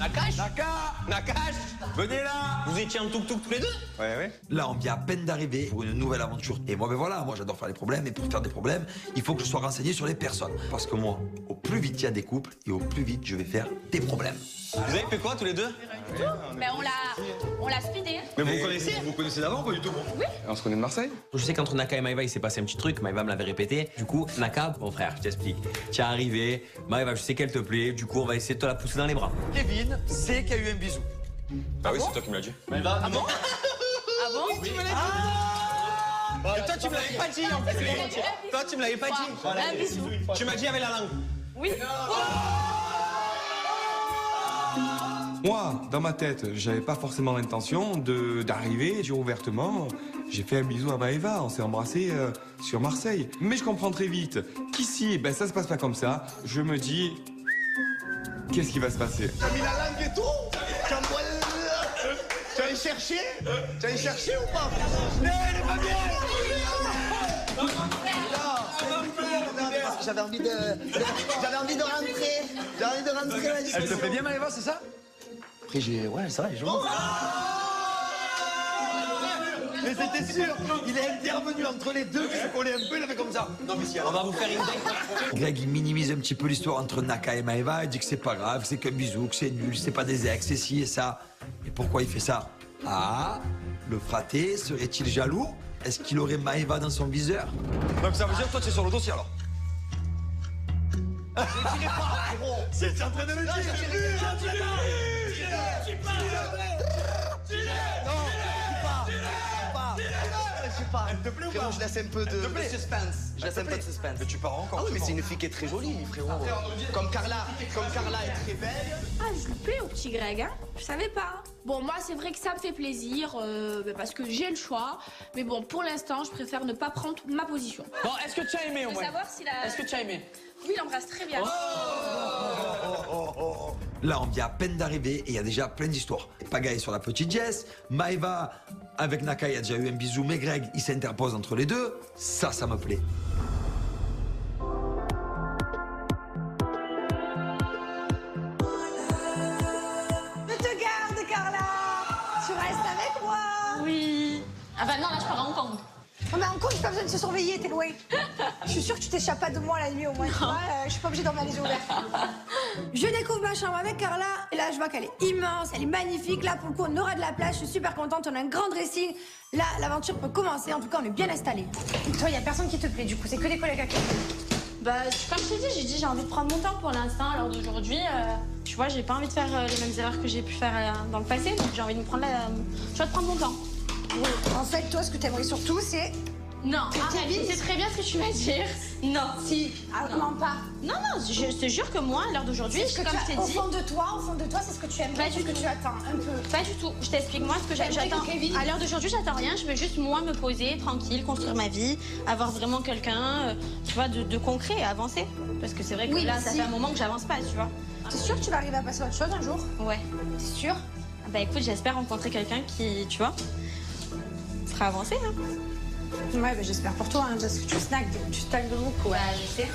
Nakash. Nakash, venez là. Vous étiez en tuk-tuk tous les deux? Ouais. Là, on vient à peine d'arriver pour une nouvelle aventure. Et moi, ben voilà, moi j'adore faire des problèmes. Et pour faire des problèmes, il faut que je sois renseigné sur les personnes. Parce que moi, au plus vite il y a des couples, et au plus vite je vais faire des problèmes. Vous avez fait quoi tous les deux? Mais on l'a speedé. Mais vous connaissez? Vous connaissez d'avant ou pas du tout? Oui. On se connaît de Marseille? Je sais qu'entre Naka et Maëva, il s'est passé un petit truc. Maëva me l'avait répété. Du coup, Naka, mon frère, je t'explique. Tu es arrivé. Maëva, je sais qu'elle te plaît. Du coup, on va essayer de te la pousser dans les bras. Kevin sait qu'il y a eu un bisou. Ah oui, c'est toi qui me l'as dit. Ah bon? Et toi, tu me l'avais pas dit en fait. Toi, tu me l'avais pas dit. Un bisou. Tu m'as dit avec la langue. Oui. Moi, dans ma tête, j'avais pas forcément l'intention d'arriver et dire ouvertement. J'ai fait un bisou à Maëva, on s'est embrassé sur Marseille. Mais je comprends très vite qu'ici, ben ça se passe pas comme ça. Je me dis, qu'est-ce qui va se passer? T'as mis la langue et tout? Tu vas aller chercher? Tu vas aller chercher ou pas? Non, elle est pas bien! J'avais envie de rentrer. J'avais envie de rentrer à la discussion. Elle te fait bien, Maëva, c'est ça? Après, ouais, ça va, elle est jolie. Mais c'était sûr, il est intervenu entre les deux, qui se collaient un peu, il a fait comme ça. Non mais si, On va vous faire une dingue. Greg, il minimise un petit peu l'histoire entre Naka et Maëva. Il dit que c'est pas grave, c'est qu'un bisou, que c'est nul, c'est pas des ex, c'est ci et ça. Et pourquoi il fait ça? Ah, le fraté serait-il jaloux? Est-ce qu'il aurait Maëva dans son viseur? Donc ça veut dire que toi, tu es sur le dossier alors? c'est en train de le dire. Elle te plaît ou pas? Je laisse un peu de suspense. Je laisse un peu de suspense. Mais tu pars encore. Ah oui, mais c'est une fille qui est très jolie, frérot. Comme Carla est très belle. Ah, je lui plais au petit Greg, hein. Je savais pas. Bon, moi, c'est vrai que ça me fait plaisir, parce que j'ai le choix. Mais bon, pour l'instant, je préfère ne pas prendre ma position. Bon, est-ce que tu as aimé au Je veux moins? savoir s'il a... Est-ce que tu as aimé? Oui, il embrasse très bien. Là, on vient à peine d'arriver et il y a déjà plein d'histoires. Pagaille sur la petite Jess, Maëva avec Naka, il y a déjà eu un bisou, mais Greg, il s'interpose entre les deux. Ça me plaît. Je te garde, Carla. Tu restes avec moi. Oui. Ah bah non, là, je pars à Hong Kong. Oh, mais en compte, j'ai pas besoin de se surveiller, t'es loin. Je suis sûre que tu t'échappes pas de moi la nuit au moins. Tu vois, je suis pas obligée de dormir les yeux ouverts. Je découvre ma chambre avec Carla et là je vois qu'elle est immense, elle est magnifique. Là pour le coup on aura de la place, je suis super contente, on a un grand dressing. Là l'aventure peut commencer, en tout cas on est bien installés. Toi y a personne qui te plaît du coup, c'est que des collègues à qui. Bah, comme je t'ai dit, j'ai envie de prendre mon temps pour l'instant. À l'heure d'aujourd'hui, tu vois, j'ai pas envie de faire les mêmes erreurs que j'ai pu faire dans le passé. Donc j'ai envie de me prendre tu vois, de prendre mon temps. Oui. En fait toi ce que t'aimerais surtout c'est... Non, arrête, c'est très bien ce que tu vas dire. Non. Si, ah, comment pas. Non, je te jure que moi, à l'heure d'aujourd'hui, C'est ce que comme je t'ai au dit... fond de toi, c'est ce que tu aimes, Pas c'est ce du que tout. tu attends, un peu. Pas du tout. Je t'explique moi ce que j'attends. Kevin. À l'heure d'aujourd'hui, j'attends rien. Je veux juste moi me poser tranquille, construire ma vie, avoir vraiment quelqu'un, tu vois, de concret et avancer. Parce que c'est vrai que Oui, là, mais ça si. fait un moment que j'avance pas, tu vois. T'es sûre que tu vas arriver à passer à autre chose un jour? Ouais. T'es sûre? Bah écoute, j'espère rencontrer quelqu'un qui, tu vois, fera avancer. Hein. Ouais, bah, j'espère pour toi, hein, parce que tu stagnes de beaucoup. Ouais, je sais.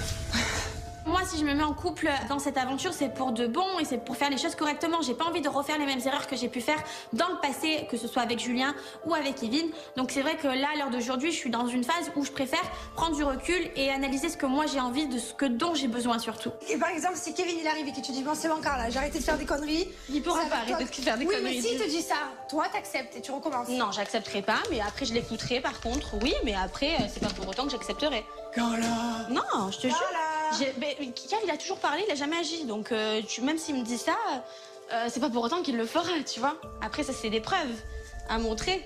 Moi, si je me mets en couple dans cette aventure, c'est pour de bon et c'est pour faire les choses correctement. J'ai pas envie de refaire les mêmes erreurs que j'ai pu faire dans le passé, que ce soit avec Julien ou avec Kevin. Donc c'est vrai que là, à l'heure d'aujourd'hui, je suis dans une phase où je préfère prendre du recul et analyser ce que moi j'ai envie, dont j'ai besoin surtout. Et par exemple, si Kevin il arrive et que tu dis bon c'est bon Carla, j'ai arrêté de faire des conneries. Il pourra ça pas va, arrêter toi- de faire des oui, conneries. mais s'il te dit ça, toi t'acceptes et tu recommences. Non, j'accepterai pas, mais après je l'écouterai par contre, oui, mais après c'est pas pour autant que j'accepterai. Carla! Non, je te jure. Carla. Kev, il a toujours parlé, il a jamais agi, donc même s'il me dit ça, c'est pas pour autant qu'il le fera, tu vois. Après, ça c'est des preuves à montrer.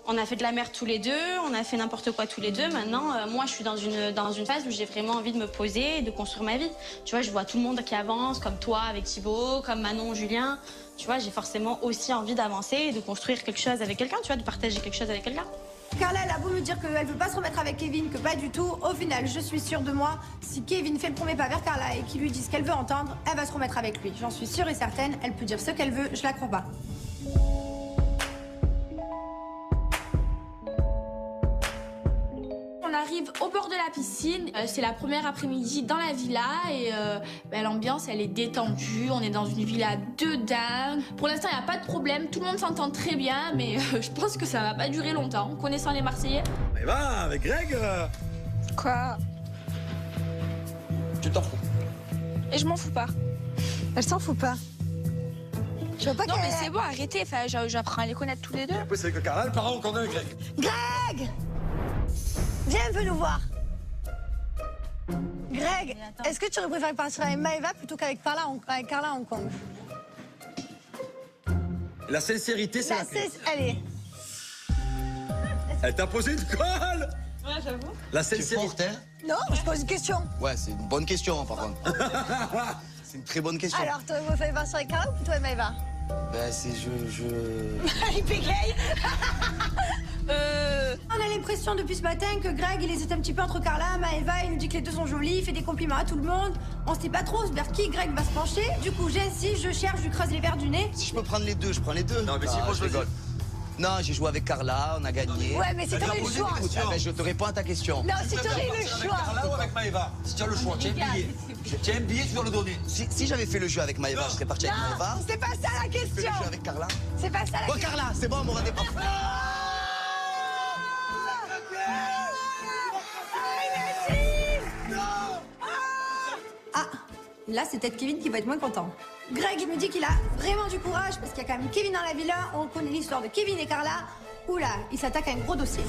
On a fait de la merde tous les deux, on a fait n'importe quoi tous les deux. Maintenant, moi, je suis dans une phase où j'ai vraiment envie de me poser et de construire ma vie. Tu vois, je vois tout le monde qui avance, comme toi avec Thibaut, comme Manon, Julien. Tu vois, j'ai forcément aussi envie d'avancer et de construire quelque chose avec quelqu'un, tu vois, de partager quelque chose avec quelqu'un. Carla, elle a beau me dire qu'elle veut pas se remettre avec Kevin, que pas du tout. Au final, je suis sûre de moi. Si Kevin fait le premier pas vers Carla et qu'il lui dit ce qu'elle veut entendre, elle va se remettre avec lui. J'en suis sûre et certaine. Elle peut dire ce qu'elle veut, je la crois pas. On arrive arrive au bord de la piscine. C'est la première après-midi dans la villa et l'ambiance, elle est détendue. On est dans une villa de dingue. Pour l'instant, il n'y a pas de problème. Tout le monde s'entend très bien, mais je pense que ça va pas durer longtemps, connaissant les Marseillais. Mais va, avec Greg Quoi? Tu t'en fous. Et je m'en fous pas. Elle s'en fout pas. Tu vois pas Non, qu'elle mais c'est bon, arrêtez. Enfin, j'apprends à les connaître tous les deux. Après, c'est avec le Carla, le parent, on connaît Greg. Greg! Viens un peu nous voir. Greg, est-ce que tu aurais préféré partir avec Maëva plutôt qu'avec Carla à Hong Kong? La sincérité, c'est la clé. Allez. Elle t'a posé une colle. Ouais, j'avoue. La C'est sincérité. forte, hein? Non, je pose une question. Ouais, c'est une bonne question, par contre. C'est une très bonne question. Alors, tu aurais préféré partir avec Carla ou plutôt avec Maëva? Ben, c'est Il bégaye. On a l'impression depuis ce matin que Greg, il hésite un petit peu entre Carla, Maëva, il nous dit que les deux sont jolis, il fait des compliments à tout le monde. On sait pas trop vers qui Greg va se pencher. Du coup, j'insiste, je cherche, je creuse les verres du nez. Si je peux prendre les deux, je prends les deux. Non, mais si, moi, je rigole. Non, j'ai joué avec Carla, on a gagné. Ouais, mais c'est t'aurais le choix. Ah ben, je te réponds à ta question. Non, si t'aurais le choix. Carla ou avec Maëva? Si tu as le choix, tu as un billet. Tu as un billet, tu dois le donner. Si j'avais fait le jeu avec Maëva, je serais parti avec Maëva. Non, c'est pas ça la Je fais question. le jeu avec Carla. C'est pas ça la Bon, question. Carla, c'est bon, on me rendait pas. Ah, là, c'est peut-être Kevin qui va être moins content. Greg, il me dit qu'il a vraiment du courage parce qu'il y a quand même Kevin dans la villa. On connaît l'histoire de Kevin et Carla. Oula, il s'attaque à un gros dossier.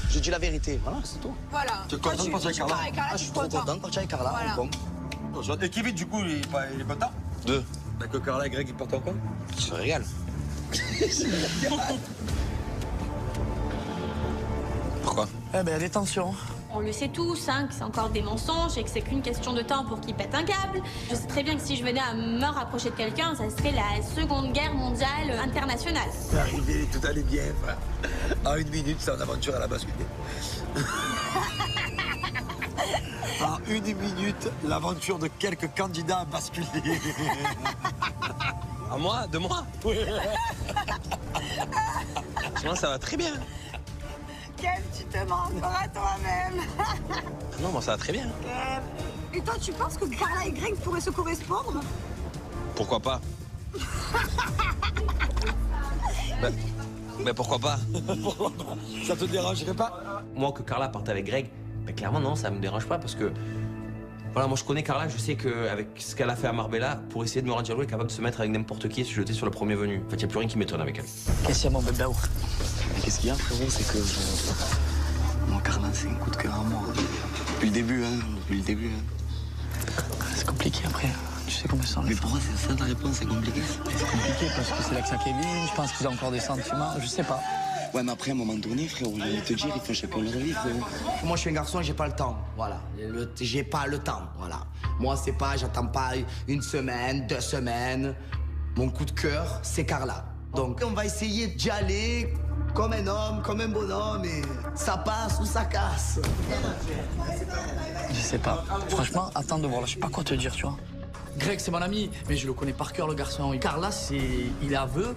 Je dis la vérité, voilà, c'est tout. Voilà. Tu es content de partir avec Carla? Ah, je suis trop content de partir avec Carla. Voilà. Bon. Et Kevin, du coup, il est content? Deux. Bah, que Carla et Greg, ils partent encore? Je me régale. Pourquoi? Eh ben, des tensions. On le sait tous, hein, que c'est encore des mensonges et que c'est qu'une question de temps pour qu'il pète un câble. Je sais très bien que si je venais à me rapprocher de quelqu'un, ça serait la Seconde Guerre mondiale internationale. C'est arrivé, tout allait bien. En une minute, son aventure, elle a basculé. En une minute, l'aventure de quelques candidats a basculé. À moi? De moi? Oui. Sinon, ça va très bien. Kev, tu te mens encore à toi-même. Non, moi, ça va très bien. Et toi, tu penses que Carla et Greg pourraient se correspondre? Pourquoi pas? Mais pourquoi pas? Ça te dérangerait pas? Moi, que Carla parte avec Greg, clairement, non, ça me dérange pas parce que. Voilà, moi je connais Carla, je sais qu'avec ce qu'elle a fait à Marbella, pour essayer de me rendre jaloux, elle est capable de se mettre avec n'importe qui et se jeter sur le premier venu. En fait, il n'y a plus rien qui m'étonne avec elle. Qu'est-ce qu'il y a, mon bébé? Mais qu'est-ce qu'il y a, frérot? C'est que moi, Carla, c'est un coup de cœur à moi. Depuis le début, hein. Depuis le début. Hein. C'est compliqué après. Tu sais comment ça. Mais pourquoi c'est ça ta réponse? C'est compliqué. C'est compliqué parce que c'est l'accent Kevin. Je pense qu'ils ont encore des sentiments. Je sais pas. Ouais, mais après, à un moment donné, frérot, je vais te dire, il faut chacun leur vie, frérot. Moi, je suis un garçon, j'ai pas le temps. Voilà. J'ai pas le temps. Voilà. Moi, c'est pas, j'attends pas une semaine, 2 semaines. Mon coup de cœur, c'est Carla. Donc, on va essayer d'y aller comme un homme, comme un bonhomme, et ça passe ou ça casse. Je sais pas. Franchement, attends de voir. Là, je sais pas quoi te dire, tu vois. Greg, c'est mon ami, mais je le connais par cœur, le garçon. Et Carla, il est aveu,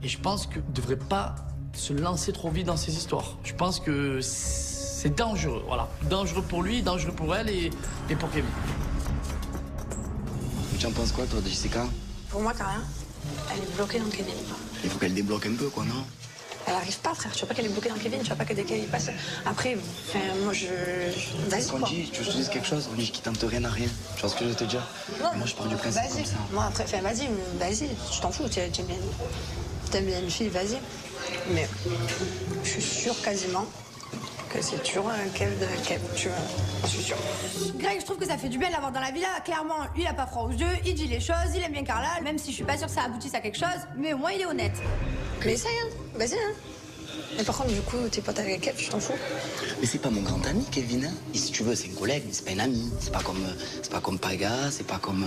et je pense qu'il devrait pas se lancer trop vite dans ces histoires. Je pense que c'est dangereux, voilà. Dangereux pour lui, dangereux pour elle et pour Kevin. Tu en penses quoi, toi, de Jessica? Pour moi, Carla, elle est bloquée dans Kevin. Il faut qu'elle débloque un peu, quoi, non? Elle arrive pas, frère. Tu vois pas qu'elle est bloquée dans Kevin, tu vois pas que dès qu'elle y passe. Après, moi, vas-y, Qu'on quoi. dit, tu veux que je te dise quelque chose? On dit qu'il tente rien à rien. Tu vois ce que je veux te dire? Non. Moi, je pars du principe Vas-y. comme ça. Moi, après, vas-y, tu t'en fous. T'aimes bien une fille, vas-y. Mais je suis sûre quasiment que c'est toujours un Kev, tu vois. Je suis sûre. Greg, je trouve que ça fait du bien de l'avoir dans la villa. Clairement, lui, il a pas froid aux yeux, il dit les choses, il aime bien Carla, même si je suis pas sûre que ça aboutisse à quelque chose, mais au moins il est honnête. Mais essaye, hein. Vas-y, hein. Mais par contre, du coup, t'es pote avec Kev, tu t'en fous? Mais c'est pas mon grand ami, Kevin. Hein. Et si tu veux, c'est un collègue, mais c'est pas un ami. C'est pas comme Paga, c'est pas comme.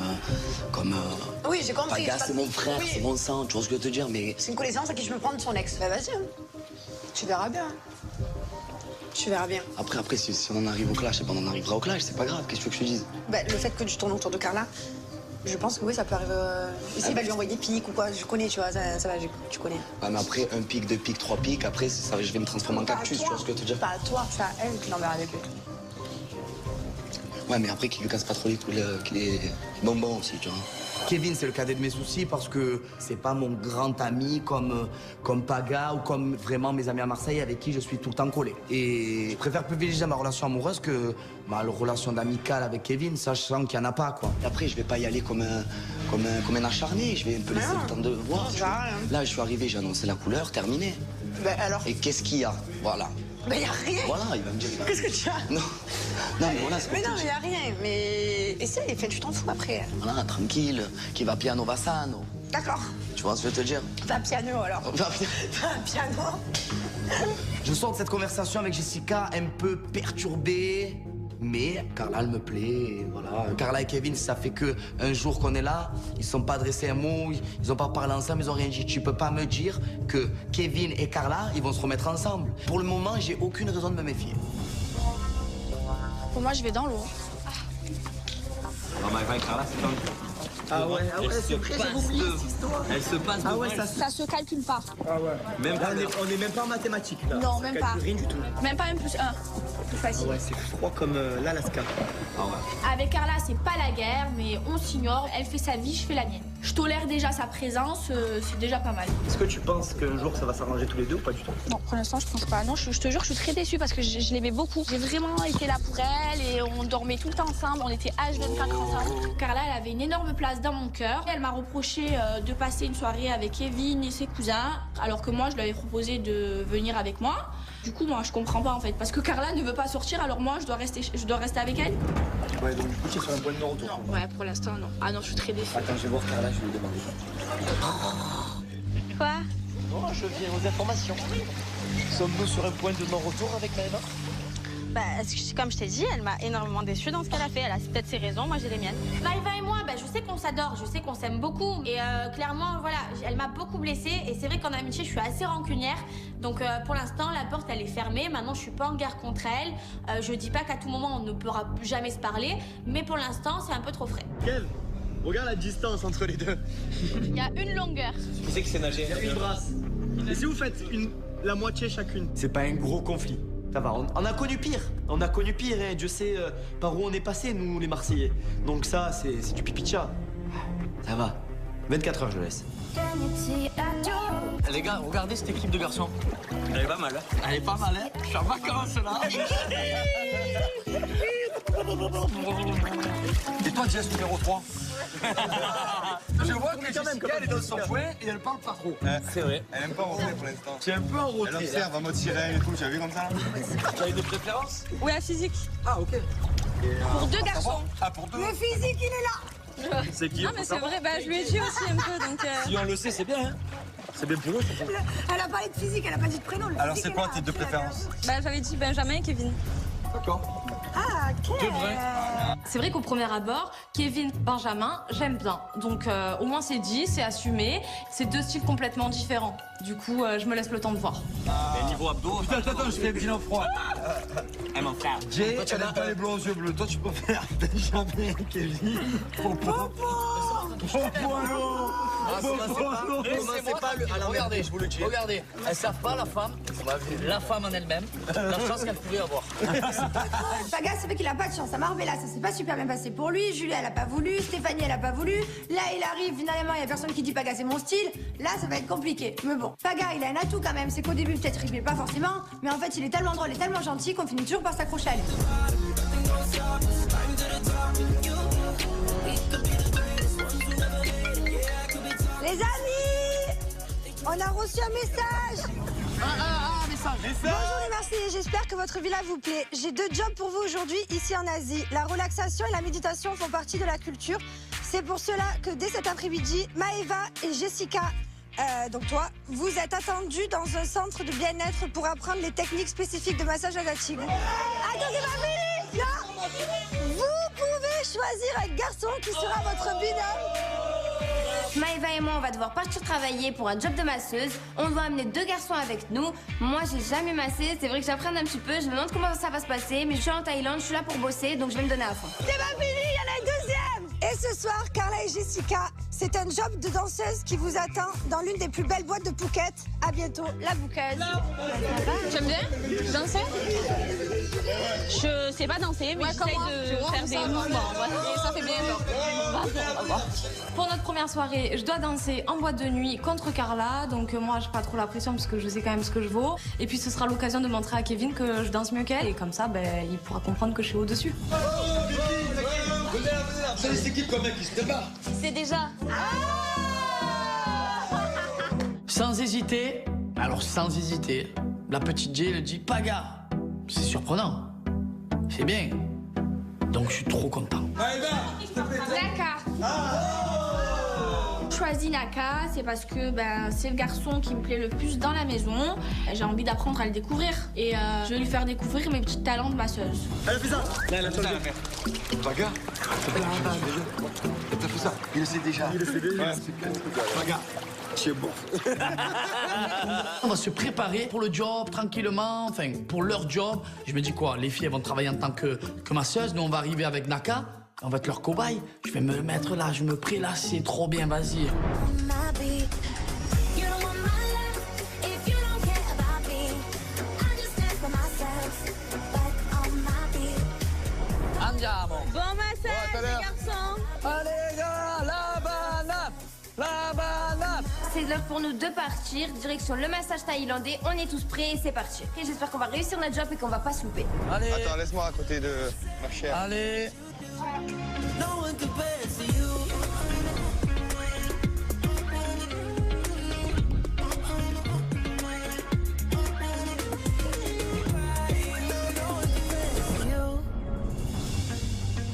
Oui, j'ai compris. Paga, c'est mon frère, Oui. c'est mon sang. Tu vois ce que je veux te dire, mais. C'est une connaissance à qui je me prends de son ex. Bah vas-y, hein. Tu verras bien. Tu verras bien. Après, si on en arrive au clash, on en arrivera au clash, c'est pas grave. Qu'est-ce que tu veux que je te dise? Bah, le fait que tu tournes autour de Carla, je pense que oui, ça peut arriver. Ici, il va lui envoyer des pics ou quoi. Je connais, tu vois, ça va, tu connais. Ouais, mais après, 1 pic, 2 pics, 3 pics, après, je vais me transformer en cactus, tu vois ce que je veux te dire? Pas à toi, c'est à elle qui l'enverra avec lui. Ouais, mais après qu'il lui casse pas trop les couilles, qu'il est bonbon aussi, tu vois. Kevin, c'est le cadet de mes soucis parce que c'est pas mon grand ami comme Paga ou comme vraiment mes amis à Marseille avec qui je suis tout le temps collé. Et je préfère privilégier ma relation amoureuse que ma relation d'amicale avec Kevin, sachant qu'il n'y en a pas, quoi. Après, je vais pas y aller comme un acharné, je vais un peu laisser le temps de voir. tu vois. Là, je suis arrivé, j'ai annoncé la couleur, terminé. Ben alors? Et qu'est-ce qu'il y a? Voilà. Ben y a rien. Voilà, il va me dire... Qu'est-ce que tu as? Non, non, mais voilà, c'est Mais pas non, tout. mais y a rien. Mais essaye, tu t'en fous après. Voilà, tranquille, qui va piano va sano. D'accord. Tu vois ce que je veux te dire? Va piano alors. Va piano. Je sors de cette conversation avec Jessica un peu perturbée, mais Carla, elle me plaît, et voilà. Carla et Kevin, ça fait que un jour qu'on est là, ils se sont pas adressés un mot, ils ont pas parlé ensemble, ils ont rien dit. Tu peux pas me dire que Kevin et Carla, ils vont se remettre ensemble. Pour le moment, j'ai aucune raison de me méfier. Pour moi, je vais dans l'eau. Non, mais avec Carla, c'est pas... Ah ouais, c'est vrai, j'ai oublié cette histoire. Elle se passe de ouais, mal. Ça se calcule pas. Ah ouais. Même Là, on est même pas en mathématiques, là. Non, Ça même calcule pas. Rien du tout. Même pas un plus 1. Plus facile. Ah ouais, c'est froid comme l'Alaska. Ah ouais. Avec Carla, c'est pas la guerre, mais on s'ignore. Elle fait sa vie, je fais la mienne. Je tolère déjà sa présence, c'est déjà pas mal. Est-ce que tu penses qu'un jour ça va s'arranger tous les deux ou pas du tout? Non, pour l'instant, je pense pas. Non, je te jure, je suis très déçue parce que je l'aimais beaucoup. J'ai vraiment été là pour elle et on dormait tout le temps ensemble. On était H24 ensemble. Carla, elle avait une énorme place dans mon cœur. Elle m'a reproché de passer une soirée avec Kevin et ses cousins, alors que moi, je lui avais proposé de venir avec moi. Du coup, moi, je comprends pas en fait, parce que Carla ne veut pas sortir, alors moi, je dois rester avec elle. Ouais, donc du coup, tu es sur un point de non-retour. Non, ouais, pour l'instant, non. Ah non, je suis très déçue. Attends, je vais voir Carla, je vais lui demander. Quoi? Non, je viens aux informations. Sommes-nous sur un point de non-retour avec Maëva? Bah, comme je t'ai dit, elle m'a énormément déçue dans ce qu'elle a fait. Elle a peut-être ses raisons, moi j'ai les miennes. Maëva et moi, je sais qu'on s'adore, je sais qu'on s'aime beaucoup. Et clairement, voilà, elle m'a beaucoup blessée. Et c'est vrai qu'en amitié, je suis assez rancunière. Donc pour l'instant, la porte, elle est fermée. Maintenant, je suis pas en guerre contre elle. Je dis pas qu'à tout moment, on ne pourra jamais se parler. Mais pour l'instant, c'est un peu trop frais. Kev, regarde la distance entre les deux. Il y a une longueur. Qui c'est que c'est nager? Il y a une brasse. Et si vous faites la moitié chacune? C'est pas un gros conflit. Ça va, on a connu pire. On a connu pire et Dieu sait par où on est passé, nous, les Marseillais. Donc ça, c'est du pipi de chat. Ça va. 24 heures, je laisse. Les gars, regardez cette équipe de garçons. Elle est pas mal. Elle est pas mal, hein? Je suis en vacances, là. Et toi, Jess, numéro 3? Je vois que Jessica, elle est dans son coin et elle parle pas trop. C'est vrai. Elle aime pas en retrait pour l'instant. Tu es un peu en Elle observe en mode sirène et tout, tu as vu comme ça? Tu as une préférence? Oui, la physique. Ah, ok. Pour deux garçons. Ah, pour deux? Le physique, il est là. C'est qui? Non, mais c'est vrai, bah, je lui ai dit aussi un peu, donc... Si on le sait, c'est bien, hein? C'est bien pour eux, je trouve. Elle a parlé de physique, elle a pas dit de prénom. Le Alors, physique c'est quoi est là, tes deux tu l'as préférences? Bah, j'avais dit Benjamin et Kevin. D'accord. Ah, ok. C'est vrai qu'au premier abord, Kevin, Benjamin, j'aime bien. Donc au moins c'est dit, c'est assumé. C'est deux styles complètement différents. Du coup, je me laisse le temps de voir. Mais niveau abdos... Attends, je fais un bilan froid. mon frère. Jay, tu n'aimes pas les blonds aux yeux bleus. Toi, tu préfères Benjamin et Kevin. Popo. Alors regardez, je vous le dis. Regardez, elles savent pas la femme en elle-même, la chance qu'elle pourrait avoir. Paga, c'est vrai qu'il a pas de chance. À Marbella, ça s'est pas super bien passé pour lui. Julie, elle a pas voulu. Stéphanie, elle a pas voulu. Là, il arrive, finalement, il y a personne qui dit Paga, c'est mon style. Là, ça va être compliqué. Mais bon, Paga, il a un atout quand même. C'est qu'au début, peut-être, il plaît pas forcément. Mais en fait, il est tellement drôle et tellement gentil qu'on finit toujours par s'accrocher à lui. Les amis, on a reçu un message. Message. Bonjour les Marseillais, j'espère que votre villa vous plaît. J'ai 2 jobs pour vous aujourd'hui ici en Asie. La relaxation et la méditation font partie de la culture. C'est pour cela que dès cet après-midi, Maëva et Jessica, donc toi, vous êtes attendus dans un centre de bien-être pour apprendre les techniques spécifiques de massage asiatique. Attendez ma minute, là. Vous pouvez choisir un garçon qui sera votre binôme. Maëva et moi, on va devoir partir travailler pour un job de masseuse. On doit amener 2 garçons avec nous. Moi, j'ai jamais massé. C'est vrai que j'apprends un petit peu. Je me demande comment ça va se passer. Mais je suis en Thaïlande, je suis là pour bosser, donc je vais me donner à fond. C'est pas fini, il y en a un deuxième. Et ce soir, Carla et Jessica c'est un job de danseuse qui vous attend dans l'une des plus belles boîtes de Phuket. À bientôt, la bouqueuse. Tu aimes bien danser? Je sais pas danser, mais j'essaie de faire des mouvements. Et ça fait bien genre. On va voir. Pour notre première soirée, je dois danser en boîte de nuit contre Carla. Donc moi, j'ai pas trop la pression parce que je sais quand même ce que je vaux. Et puis ce sera l'occasion de montrer à Kevin que je danse mieux qu'elle. Et comme ça, ben, il pourra comprendre que je suis au-dessus. C'est qui comme mec qui se prépare? C'est déjà. Sans hésiter, alors sans hésiter, la petite Jay le dit Paga. C'est surprenant. C'est bien. Donc je suis trop content. Naka. Choisi Naka, c'est parce que c'est le garçon qui me plaît le plus dans la maison. J'ai envie d'apprendre à le découvrir. Et je vais lui faire découvrir mes petits talents de masseuse. Allez, fais ça. Là, la Paga. T'as fait ça. Il le sait déjà. Paga. C'est bon. On va se préparer pour le job tranquillement, enfin pour leur job. Je me dis quoi, les filles elles vont travailler en tant que masseuse, nous on va arriver avec Naka, on va être leur cobaye. Je vais me mettre là, je me prélasse, c'est trop bien, vas-y. Andiamo. Bon massage, les garçons. Allez gars, la banane. La banane. C'est l'heure pour nous de partir, direction le massage thaïlandais. On est tous prêts et c'est parti. Et j'espère qu'on va réussir notre job et qu'on va pas se louper. Allez. Attends, laisse-moi à côté de ma chère. Allez.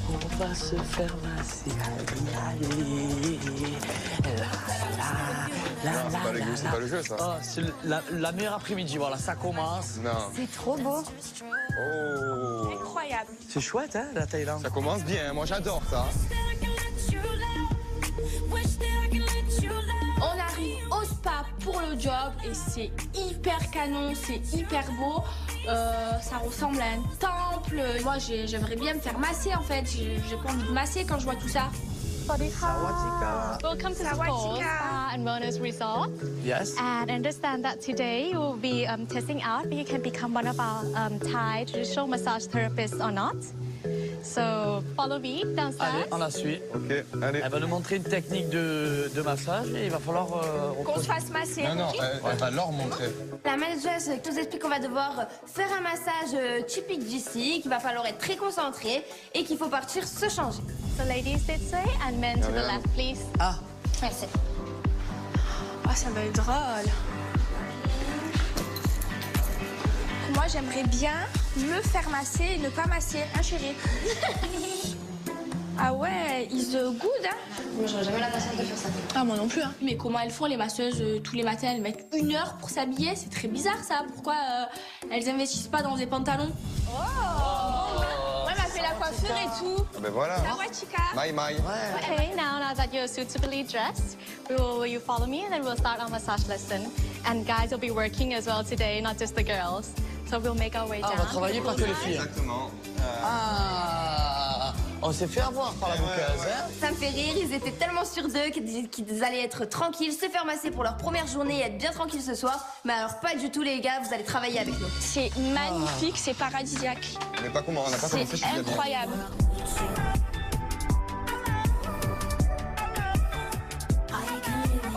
On va se faire masser. C'est pas le jeu, ça. Oh, c'est la meilleure après-midi, voilà, ça commence. Non. C'est trop beau. Oh. Incroyable. C'est chouette, hein, la Thaïlande. Ça commence bien, moi j'adore ça. On arrive au spa pour le job et c'est hyper canon, c'est hyper beau. Ça ressemble à un temple. Moi, j'aimerais bien me faire masser en fait. J'ai pas envie de masser quand je vois tout ça. Welcome to Spa and Wellness Resort. Yes. And I understand that today you will be testing out if you can become one of our Thai traditional massage therapists or not. So follow me downstairs. Allez, on la suit. Ok, allez. Elle va nous montrer une technique de massage et il va falloir... Qu'on se fasse masser. Non, elle va leur montrer. La manageuse nous explique qu'on va devoir faire un massage typique d'ici, qu'il va falloir être très concentré et qu'il faut partir se changer. So ladies this way and men to the left, please. Ah. Merci. Ah, ça va être drôle. Moi, j'aimerais bien me faire masser et ne pas masser, hein, chérie? Ah ouais, is good, hein? Moi, j'aurais jamais la patience de faire ça. Ah, moi non plus, hein. Mais comment elles font, les masseuses, tous les matins? Elles mettent 1 heure pour s'habiller? C'est très bizarre, ça. Pourquoi elles investissent pas dans des pantalons? Oh! Ouais, elle m'a fait la coiffure et tout. Ben voilà. Ah ouais, chica. Maï. Okay, now that you're suitably dressed, will you follow me and then we'll start our massage lesson. And guys will be working as well today, not just the girls. So we'll make our way down. On va travailler pas que les filles. Exactement. Ah, on s'est fait avoir par la bouqueuse, hein? Ça me fait rire, ils étaient tellement sûrs d'eux qu'ils allaient être tranquilles, se faire masser pour leur première journée et être bien tranquilles ce soir. Mais alors pas du tout les gars, vous allez travailler avec nous. C'est magnifique, c'est paradisiaque. On n'a pas commencé C'est incroyable.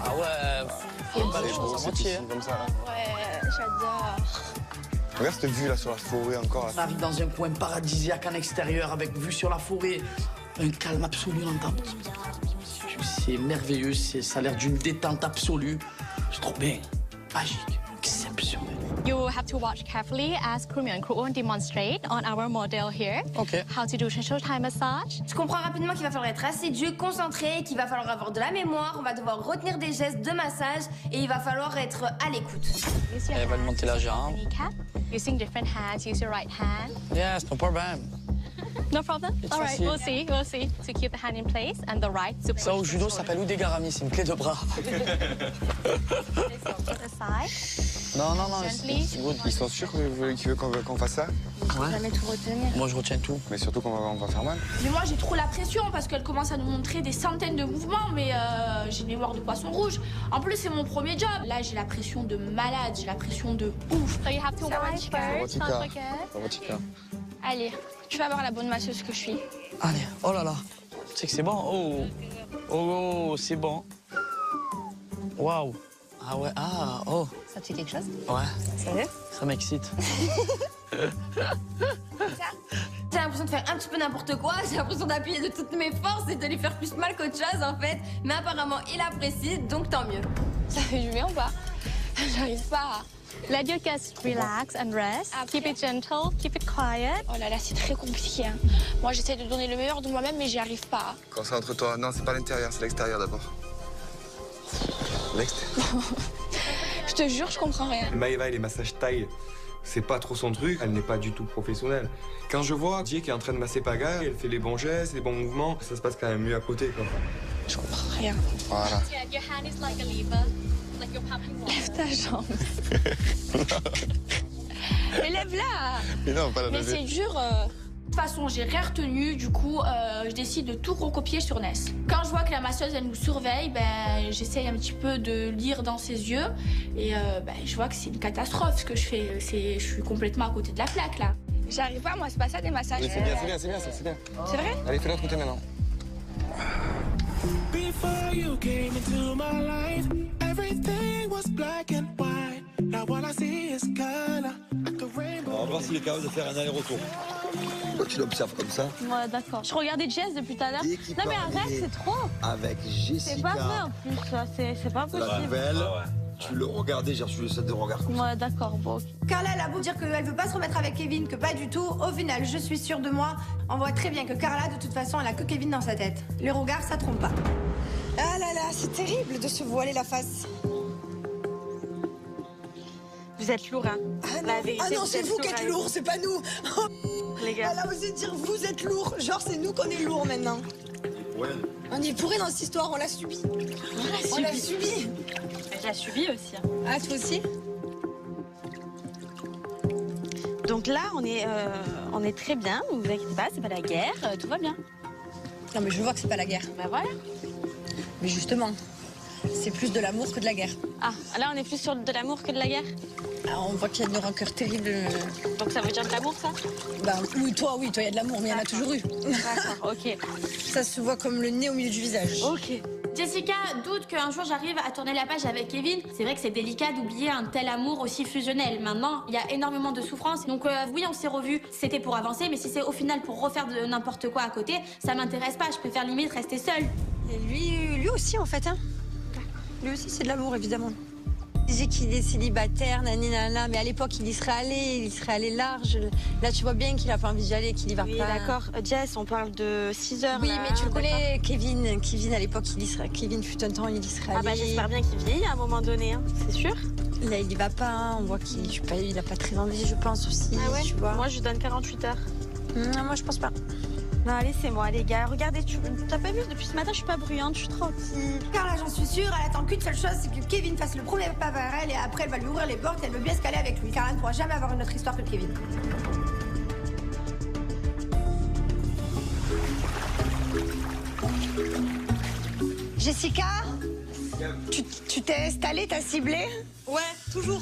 Ah ouais, faut pas les choses à moitié. Comme ça, là. Ouais, j'adore. Regarde cette vue là sur la forêt encore. On arrive dans un coin paradisiaque en extérieur avec vue sur la forêt. Un calme absolu, on entend. C'est merveilleux, ça a l'air d'une détente absolue. C'est trop bien, magique, exceptionnel. You have to watch carefully as Krumi and Kruon demonstrate on our model here. Okay. How to do traditional Thai massage. Je comprends rapidement qu'il va falloir être assidu, concentré, qu'il va falloir avoir de la mémoire, on va devoir retenir des gestes de massage et il va falloir être à l'écoute. Use your Elle va hands monter la to jambe. the kneecap. Using different hands, use your right hand. Yes, no problem. No problem. It's All right, facile. we'll see. To keep the hand in place and the right to push. Ça au judo, ça s'appelle udegarami, c'est une clé de bras. Put aside. Non, Gently. c'est good. Ils sont sûrs qu'ils veulent qu'on fasse ça? Ouais. Jamais tout retenir. Moi, je retiens tout. Mais surtout qu'on va faire mal. Mais moi j'ai trop la pression parce qu'elle commence à nous montrer des centaines de mouvements, mais j'ai une mémoire de poisson rouge. En plus c'est mon premier job. Là j'ai la pression de malade, j'ai la pression de ouf. So you have to wipe first, don't forget. Allez, tu vas voir la bonne masseuse que je suis. Allez, oh là là. Tu sais que c'est bon? Oh, c'est bon. Waouh. Ah ouais, oh. Ça te fait quelque chose? Ouais. Sérieux? Ça m'excite. J'ai l'impression de faire un petit peu n'importe quoi, j'ai l'impression d'appuyer de toutes mes forces et de lui faire plus mal qu'autre chose en fait. Mais apparemment il apprécie, donc tant mieux. Ça fait du bien ou pas? J'arrive pas. Let your guests relax and rest. Keep it gentle, keep it quiet. Oh là là, c'est très compliqué. Hein. Moi j'essaie de donner le meilleur de moi-même, mais j'y arrive pas. Concentre-toi. Non, c'est pas l'intérieur, c'est l'extérieur d'abord. L'extérieur. Je te jure, je comprends rien. Maëva et les massages thaï, c'est pas trop son truc. Elle n'est pas du tout professionnelle. Quand je vois Jay qui est en train de masser Paga, elle fait les bons gestes, les bons mouvements, ça se passe quand même mieux à côté, quoi. Je comprends rien. Voilà. Yeah, your hand is like a lever, like you're pumping water. Lève ta jambe. Mais lève-la. Mais non, pas la Mais lever. c'est dur. De toute façon, j'ai rien retenu, du coup, je décide de tout recopier sur Ness. Quand je vois que la masseuse, elle nous surveille, ben, j'essaye un petit peu de lire dans ses yeux. Et ben, je vois que c'est une catastrophe ce que je fais. Je suis complètement à côté de la plaque, là. J'arrive pas, moi, c'est pas ça, des massages. Oui, c'est bien, c'est bien, c'est bien. C'est vrai? Allez, fais l'autre côté maintenant. Before you came into my life, everything was black and white. Now all I see is color, like a rainbow. On va voir s'il est capable de faire un aller-retour. Pourquoi tu l'observes comme ça? Ouais, d'accord. Je regardais Jess depuis tout à l'heure. Dès qu'il Non, mais peut arrête, arriver c'est trop. Avec Jessica. C'est pas vrai en plus, ça. C'est pas La possible. nouvelle, tu le regardais, j'ai reçu le set de regard comme ça. Ouais, d'accord, bon. Carla, elle a beau dire qu'elle veut pas se remettre avec Kevin, que pas du tout. Au final, je suis sûre de moi. On voit très bien que Carla, de toute façon, elle a que Kevin dans sa tête. Le regard, ça trompe pas. Ah là là, c'est terrible de se voiler la face. Vous êtes lourd, hein. Ah non, c'est vous qui êtes lourd, c'est pas nous. Les gars. Elle a osé dire vous êtes lourd. Genre, c'est nous qu'on est lourd maintenant. Ouais. On est pourris dans cette histoire, on l'a subi. On l'a subi. Je l'ai subi aussi. Ah, toi aussi? Donc là, on est très bien, ne vous inquiétez pas, c'est pas la guerre, tout va bien. Non, mais je vois que c'est pas la guerre. Bah voilà. Mais justement, c'est plus de l'amour que de la guerre. Ah, là on est plus sur de l'amour que de la guerre. Ah, on voit qu'il y a une rancœur terrible. Donc ça veut dire de l'amour, ça? Bah oui, toi, il y a de l'amour, mais il y en a toujours eu. D'accord, ok. Ça se voit comme le nez au milieu du visage. Ok. Jessica doute qu'un jour j'arrive à tourner la page avec Kevin. C'est vrai que c'est délicat d'oublier un tel amour aussi fusionnel. Maintenant, il y a énormément de souffrance. Donc oui, on s'est revus, c'était pour avancer, mais si c'est au final pour refaire de n'importe quoi à côté, ça m'intéresse pas. Je préfère limite rester seule. Et lui aussi, en fait, hein. Lui aussi, c'est de l'amour, évidemment. Il disait qu'il est célibataire, naninana, mais à l'époque, il y serait allé large. Là, tu vois bien qu'il a pas envie d'y aller, qu'il y va Oui, pas. d'accord. Jess, on parle de 6 heures. Oui, là, mais tu le d'accord. connais, Kevin. Kevin, à l'époque, il y serait. Kevin fut un temps, il y serait allé. Ah bah j'espère bien qu'il vieillit à un moment donné, hein. C'est sûr. Là, il y va pas, hein. On voit qu'il a pas très envie, je pense aussi. Ah ouais. Tu vois. Moi, je lui donne 48 heures. Non, moi, je pense pas. Non, laissez-moi, les gars. Regardez, t'as pas vu, depuis ce matin, je suis pas bruyante, je suis tranquille. Carla, j'en suis sûre, elle attend qu'une seule chose, c'est que Kevin fasse le premier pas vers elle et après elle va lui ouvrir les portes et elle veut bien se caler avec lui. Carla ne pourra jamais avoir une autre histoire que Kevin. Jessica, tu t'es installée, t'as ciblé? Ouais, toujours.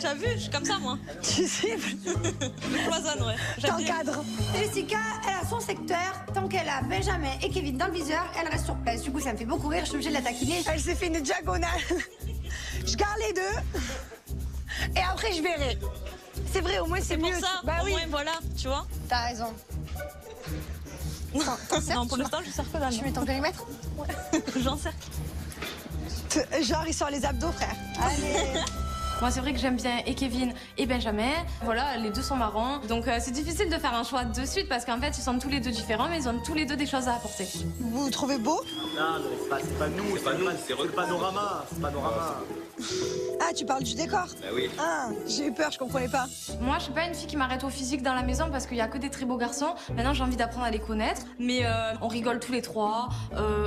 T'as vu, je suis comme ça, moi. Tu cibles? Je cloisonne, ouais. T'encadres. Jessica, elle a son secteur. Tant qu'elle a Benjamin et Kevin dans le viseur, elle reste sur place. Du coup, ça me fait beaucoup rire, je suis obligée de la taquiner. Elle s'est fait une diagonale. Je garde les deux. Et après, je verrai. C'est vrai, au moins, c'est mieux. Pour ça, bah au oui. moins, voilà, tu vois. T'as raison. Non, pour l'instant, je sers que là. Tu mets ton périmètre? J'en sers. Genre, il sort les abdos, frère. Allez. Moi, c'est vrai que j'aime bien et Kevin et Benjamin. Voilà, les deux sont marrants. Donc, c'est difficile de faire un choix de suite parce qu'en fait, ils sont tous les deux différents, mais ils ont tous les deux des choses à apporter. Vous vous trouvez beau? Non, mais c'est pas nous, c'est le panorama. C'est panorama. Ah, tu parles du décor? Bah oui. Ah, j'ai eu peur, je comprenais pas. Moi, je suis pas une fille qui m'arrête au physique dans la maison parce qu'il y a que des très beaux garçons. Maintenant, j'ai envie d'apprendre à les connaître. Mais on rigole tous les trois,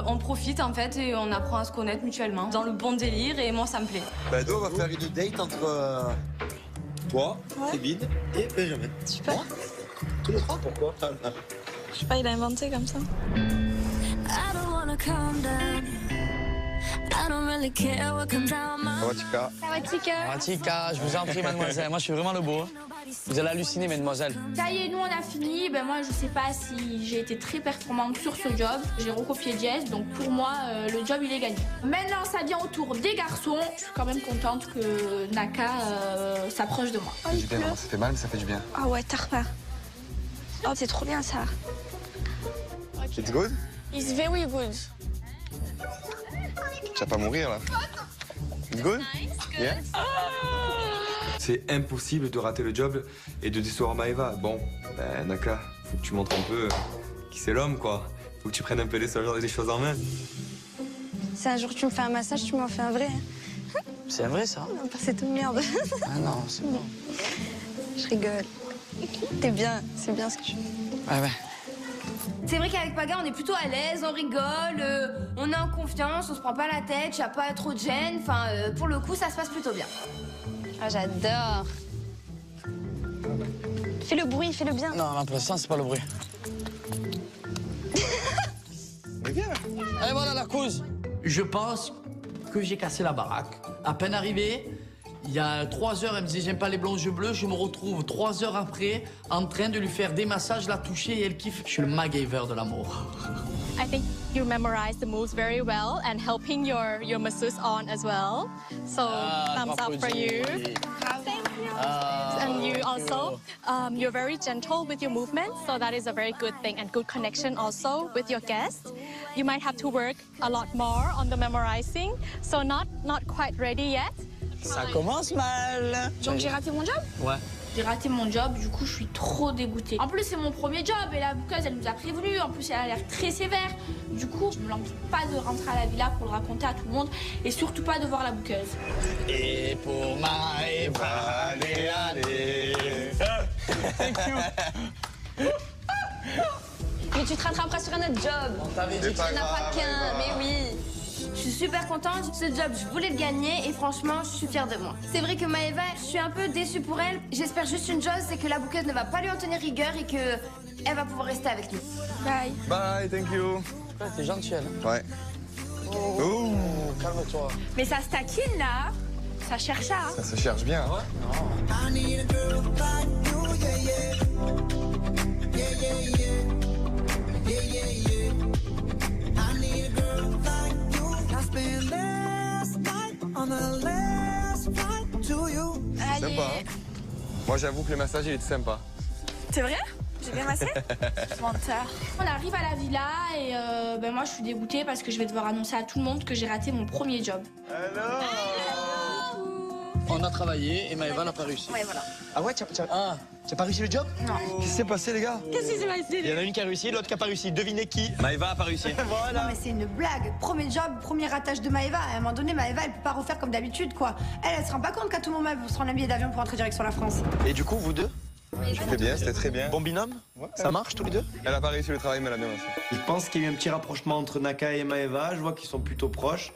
on profite en fait et on apprend à se connaître mutuellement. Dans le bon délire et moi, ça me plaît. Bah, nous, on va faire une date entre toi, Kevin et Benjamin. Super. Moi tous les trois, pourquoi? Je sais pas, il a inventé comme ça. I don't wanna calm down. I don't really care what comes out my Ça va, Tika? Ça va, Tika? Ah, Tika, je vous en prie, mademoiselle. Moi, je suis vraiment le beau. Vous allez halluciner, mademoiselle. Ça y est, nous on a fini. Ben moi je sais pas si j'ai été très performante sur ce job. J'ai recopié Jess, donc pour moi le job il est gagné. Maintenant ça vient au tour des garçons. Je suis quand même contente que Naka s'approche de moi. Ça fait du bien, ça fait mal, mais ça fait du bien. Ah ouais, t'as repart. Oh, c'est trop bien ça. It's good? It's very good. Tu vas pas mourir là? It's good? Yeah? C'est impossible de rater le job et de décevoir Maëva. Bon, ben Naka, faut que tu montres un peu qui c'est l'homme, quoi. Faut que tu prennes un peu les choses en main. Si un jour tu me fais un massage, tu m'en fais un vrai. C'est vrai, ça? Non, pas cette merde. Ah non, c'est bon. Je rigole. T'es bien, c'est bien ce que je fais. Ouais, ouais. C'est vrai qu'avec Paga, on est plutôt à l'aise, on rigole, on est en confiance, on se prend pas la tête, y a pas trop de gêne. Enfin, pour le coup, ça se passe plutôt bien. Ah, j'adore. Fais le bruit, fais-le bien. Non, l'impression, c'est pas le bruit. Mais viens. Allez, voilà la cause. Je pense que j'ai cassé la baraque. À peine arrivé, il y a 3 heures, elle me disait j'aime pas les blonds yeux bleus. Je me retrouve 3 heures après en train de lui faire des massages, la toucher et elle kiffe. Je suis le MacGyver de l'amour. I think you memorize the moves very well and helping your masseuse on as well. So thumbs up for you. Thank you. And you also, you're very gentle with your movements, so that is a very good thing and good connection also with your guests. You might have to work a lot more on the memorizing, so not quite ready yet. Ça commence mal. Donc j'ai raté mon job? Ouais. J'ai raté mon job, du coup je suis trop dégoûtée. En plus c'est mon premier job et la bouqueuse elle nous a prévenu, en plus elle a l'air très sévère. Du coup je me lance pas de rentrer à la villa pour le raconter à tout le monde et surtout pas de voir la bouqueuse. Et pour Maëva, allez, allez. Thank you. Mais tu te rattraperas sur un autre job. On t'avait dit Tu n'en as pas qu'un, mais oui. Je suis super contente, ce job, je voulais le gagner et franchement, je suis fière de moi. C'est vrai que Maëva, je suis un peu déçue pour elle. J'espère juste une chose, c'est que la bouqueuse ne va pas lui en tenir rigueur et qu'elle va pouvoir rester avec nous. Bye. Bye, thank you. T'es gentil, elle. Ouais. Oh, calme-toi. Mais ça se taquine là, ça cherche à. Ça se cherche bien. I need a girl like you, yeah, yeah. Yeah, yeah, yeah. Yeah, yeah, yeah. I need a girl like you. I spent last night on the last flight to you. Sympa, hein? Moi, j'avoue que le massage, il est sympa. C'est vrai? J'ai bien massé? Menteur. On arrive à la villa et ben moi je suis dégoûtée parce que je vais devoir annoncer à tout le monde que j'ai raté mon premier job. On a travaillé et Maëva n'a pas réussi. Ouais, voilà. Ah ouais, t'as pas réussi le job? Non. Qu'est-ce qui s'est passé, les gars? Qu'est-ce qui s'est passé? Il y en a une qui a réussi, l'autre qui a pas réussi. Devinez qui? Maëva a pas réussi. Voilà. Non mais c'est une blague. Premier job, premier ratage de Maëva. À un moment donné, Maëva, elle peut pas refaire comme d'habitude, quoi. Elle se rend pas compte qu'à tout moment, elle peut se prendre un billet d'avion pour rentrer direction la France. Et du coup, vous deux? C'était bien, c'était très bien. Bon binôme? Ouais. Ça marche tous les deux? Elle a pas réussi le travail, mais elle a bien réussi. Je pense qu'il y a eu un petit rapprochement entre Naka et Maëva. Je vois qu'ils sont plutôt proches.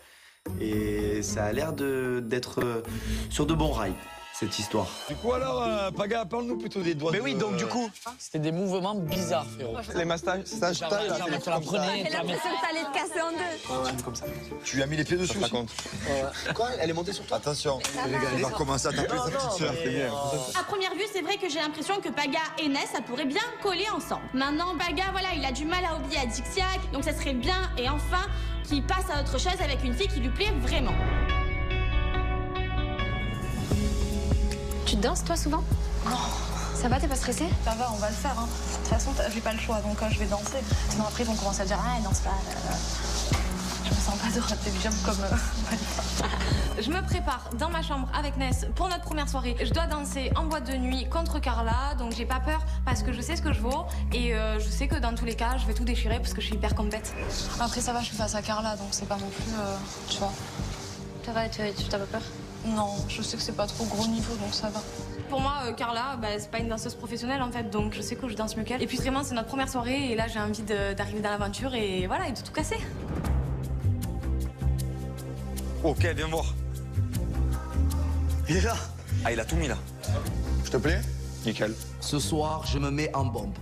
Et ça a l'air d'être sur de bons rails, cette histoire. Du coup, alors, Paga, parle-nous plutôt des doigts. Mais oui, donc du coup. C'était des mouvements bizarres, frérot. Les massages, ça, Tu la prenais, J'ai l'impression que t'allais te casser en deux. Comme ça. Tu lui as mis les pieds dessus. Ça compte. Quoi? Elle est montée sur toi? Attention, il va recommencer à taper sa petite sœur. C'est bien. À première vue, c'est vrai que j'ai l'impression que Paga et Ness, ça pourrait bien coller ensemble. Maintenant, Paga, voilà, il a du mal à oublier Adixiac, donc ça serait bien, et enfin, qu'il passe à autre chose avec une fille qui lui plaît vraiment. Tu danses, toi, souvent? Non. Ça va, t'es pas stressée? Ça va, on va le faire. Hein. De toute façon, j'ai pas le choix, donc je vais danser. Sinon après, ils vont commencer à dire ah, elle danse pas. sens pas de rater le jump comme... Je me prépare dans ma chambre avec Ness pour notre première soirée. Je dois danser en boîte de nuit contre Carla, donc j'ai pas peur parce que je sais ce que je vaux et je sais que dans tous les cas, je vais tout déchirer parce que je suis hyper compète. Après ça va, je suis face à Carla, donc c'est pas non plus, tu vois. Ça va, tu t'as pas peur? Non, je sais que c'est pas trop gros niveau, donc ça va. Pour moi, Carla, c'est pas une danseuse professionnelle en fait, donc je sais que je danse mieux qu'elle. Et puis vraiment, c'est notre première soirée et là, j'ai envie d'arriver dans l'aventure et voilà, et de tout casser. Ok, viens voir. Il est là. Ah, il a tout mis là. Je te plais? Nickel. Ce soir, je me mets en bombe.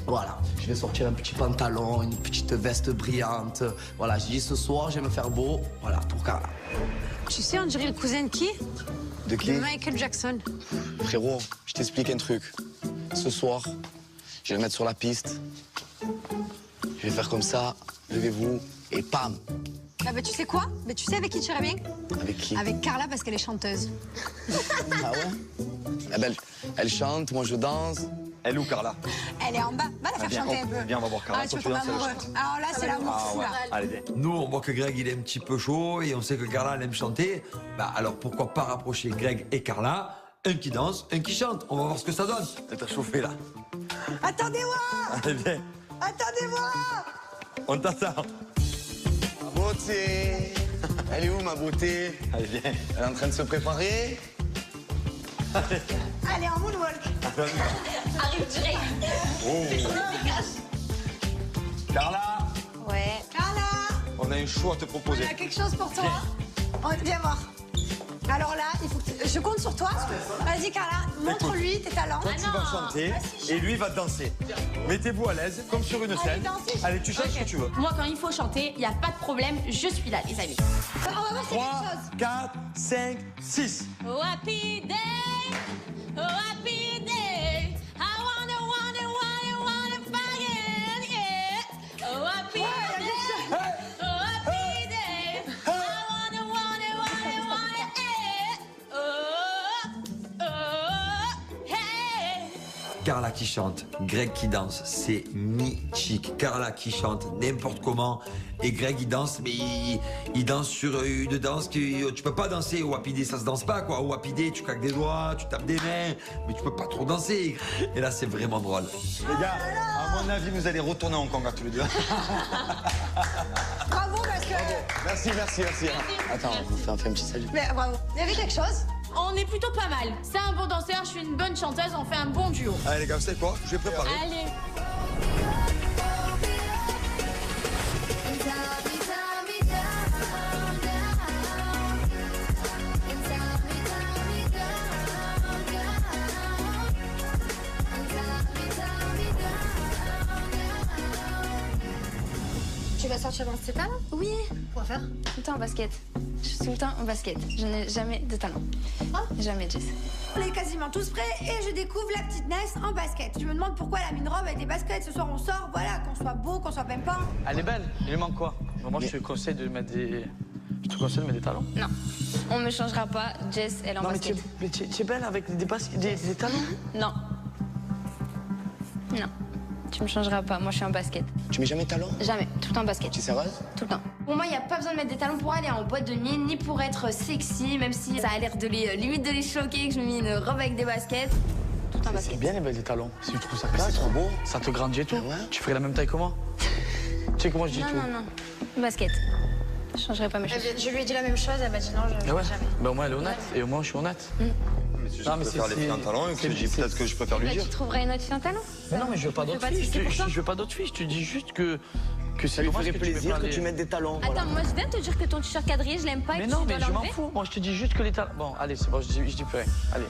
Voilà, je vais sortir un petit pantalon, une petite veste brillante. Voilà, je dis ce soir, je vais me faire beau. Voilà, pour Carla. Tu sais, on dirait le cousin de qui? De qui? De Michael Jackson. Frérot, je t'explique un truc. Ce soir, je vais me mettre sur la piste. Je vais faire comme ça, levez-vous, et pam! Ah bah tu sais quoi? Bah tu sais avec qui tu irais bien? Avec qui? Avec Carla parce qu'elle est chanteuse. Ah ouais? Eh ben, elle chante, moi je danse. Elle est où, Carla? Elle est en bas, va la faire chanter un peu. Viens, on va voir Carla. Ah, tu vas tomber amoureux. Alors là, c'est l'amour fou, là. Allez, viens. Nous, on voit que Greg, il est un petit peu chaud et on sait que Carla, elle aime chanter. Bah alors, pourquoi pas rapprocher Greg et Carla? Un qui danse, un qui chante. On va voir ce que ça donne. T'as chauffé, là. Attendez-moi! Allez, viens. Attendez-moi! On t'attend. Ma beauté! Elle est où, ma beauté? Allez, viens. Elle est en train de se préparer? Allez, en moonwalk. Arrive direct. Carla, Ouais. Carla! on a un show à te On proposer. a quelque chose pour toi. Viens voir. Alors là, il faut que je compte sur toi. Vas-y, Carla, montre-lui tes talents. Toi, tu vas chanter et lui va danser. Mettez-vous à l'aise, comme sur une scène. danser. Allez, tu chantes ce que tu veux. Moi, quand il faut chanter, il n'y a pas de problème, je suis là, les amis. On va voir si 3, quelque chose. 4, 5, 6. Oh, happy day, oh, happy day. I wanna fucking, yeah. Oh, happy day, oh, happy day. I wanna, yeah. Oh, hey. Carla qui chante, Greg qui danse, c'est mythique. Carla qui chante n'importe comment et Greg il danse, mais il danse sur une danse que tu peux pas danser. Au Happy Day, ça se danse pas quoi. Au Happy Day, tu claques des doigts, tu tapes des mains, mais tu peux pas trop danser. Et là, c'est vraiment drôle. Les gars, à mon avis, vous allez retourner en Hong Kong à tous les deux. Bravo, parce que... Merci, merci, merci. Attends, on fait un petit salut. Mais bravo. Il y avait quelque chose? On est plutôt pas mal. C'est un bon danseur, je suis une bonne chanteuse, on fait un bon duo. Allez les gars, vous savez quoi? Je vais préparer. Allez. Tu vas sortir dans cet état là? Oui, Quoi faire? tout le temps en basket. Je suis tout le temps en basket. Je n'ai jamais de talent. Jamais, Jess. On est quasiment tous prêts et je découvre la petite Ness en basket. Je me demande pourquoi elle a mis une robe avec des baskets. Ce soir on sort, voilà, qu'on soit beau, qu'on soit pimpant. Elle est belle, il lui manque quoi? Moi, je te conseille de mettre des... Je te conseille de mettre des talons. Non, on me changera pas. Jess, elle est en Non, basket. mais tu es belle avec des talons? Non. Non. Tu me changeras pas. Moi, je suis en basket. Tu mets jamais de talons? Jamais. Tout le temps en basket. Tu es sérieuse? Tout le temps. Pour moi, il n'y a pas besoin de mettre des talons pour aller en boîte de nuit, ni pour être sexy, même si ça a l'air de les limite de les choquer que je me mets une robe avec des baskets. Tout en C'est basket. bien les belles des talons. Si tu trouves ça classe, C'est trop beau. ça te grandit et tout. Tu ferais la même taille que moi? Tu sais que moi je dis Non, tout. non, non. Basket. Je changerai pas mes choses. Je lui ai dit la même chose, elle m'a dit non, je Ah ouais. jamais. Bah au moins elle est honnête et au moins je suis honnête. Non, mais c'est faire les filles en talon et que je dis peut-être que je préfère lui Bah, dire. tu trouveras une autre fille en talon. Mais non, mais je veux pas d'autres pas de filles. soucis pour ça. Je veux pas d'autres filles. Je te dis juste que c'est Ça lui dommage ferait que tu plaisir mets que pas tu les- mettes des talons. Attends, voilà. moi je viens de te dire que ton t-shirt quadrillé, je l'aime pas et Mais que non, tu mais dois je m'en l'enlever. fous. Moi je te dis juste que les talons. Bon, allez, c'est bon, je dis plus rien. Allez.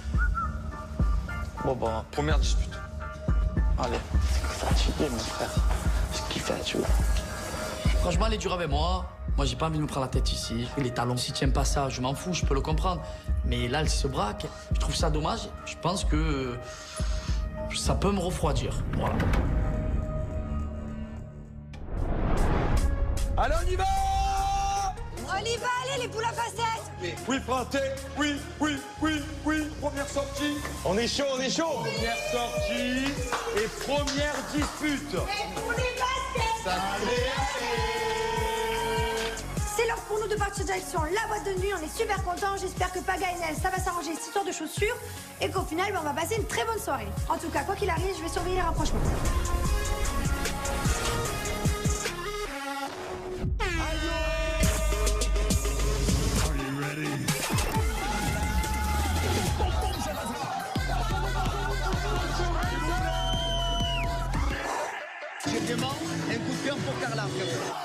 Bon, Première dispute. allez. T'es fatigué, mon frère. Ce qu'il fait, tu vois. Franchement, elle est dure avec moi. Moi, j'ai pas envie de me prendre la tête ici. Les talons, si tu aimes pas ça, je m'en fous, je peux le comprendre. Mais là, elle se braque. Je trouve ça dommage. Je pense que ça peut me refroidir. Voilà. Allez, on y va! On y va, allez, les poules à facettes. Oui, fraté, oui, oui, oui, oui. Première sortie. On est chaud, on est chaud. Première sortie et première dispute. Les poules et baskets. Allez, allez. pour nous de partir direction la boîte de nuit. On est super contents. J'espère que Paga et Nel, ça va s'arranger cette histoire de chaussures et qu'au final, on va passer une très bonne soirée. En tout cas, quoi qu'il arrive, je vais surveiller les rapprochements. J'ai vraiment un coup de cœur pour Carla.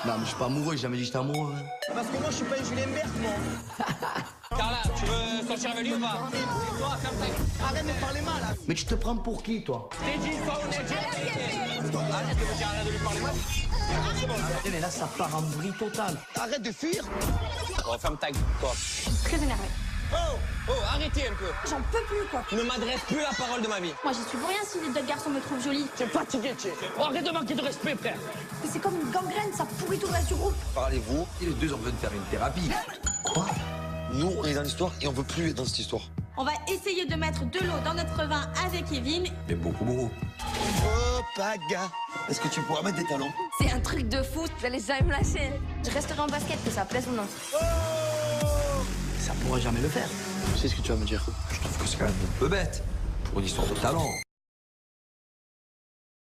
Non, mais je suis pas amoureux, j'ai jamais dit que j'étais amoureux. Parce que moi, je suis pas un Julien Berthe, moi. Carla, tu veux sortir avec lui ou pas? Toi, ferme-toi. Arrête de parler mal. Là. Mais tu te prends pour qui, toi? T'es dit, sois honnête. Arrête de me dire rien de lui parler mal. Mais là, ça part en bruit total. Arrête de fuir. Oh, ferme ta gueule, toi. Très énervée. Oh, arrêtez un peu. J'en peux plus, quoi. Ne m'adresse plus la parole de ma vie. Moi, j'y suis pour rien si les d'autres garçons me trouvent jolie. T'es fatigué, tu oh, arrête de manquer de respect, frère. Mais c'est comme une gangrène, ça pourrit tout le reste du groupe. Parlez-vous, et les deux ont besoin de faire une thérapie. Quoi? Nous, on est dans l'histoire et on veut plus être dans cette histoire. On va essayer de mettre de l'eau dans notre vin avec Kevin. Mais beaucoup. Oh, Paga. Est-ce que tu pourras mettre des talons? C'est un truc de fou, j'allais jamais me lâcher. Je resterai en basket, que ça plaise ou non. Ça pourrait jamais le faire. Je sais ce que tu vas me dire. Je trouve que c'est quand même un peu bête pour une histoire de talent.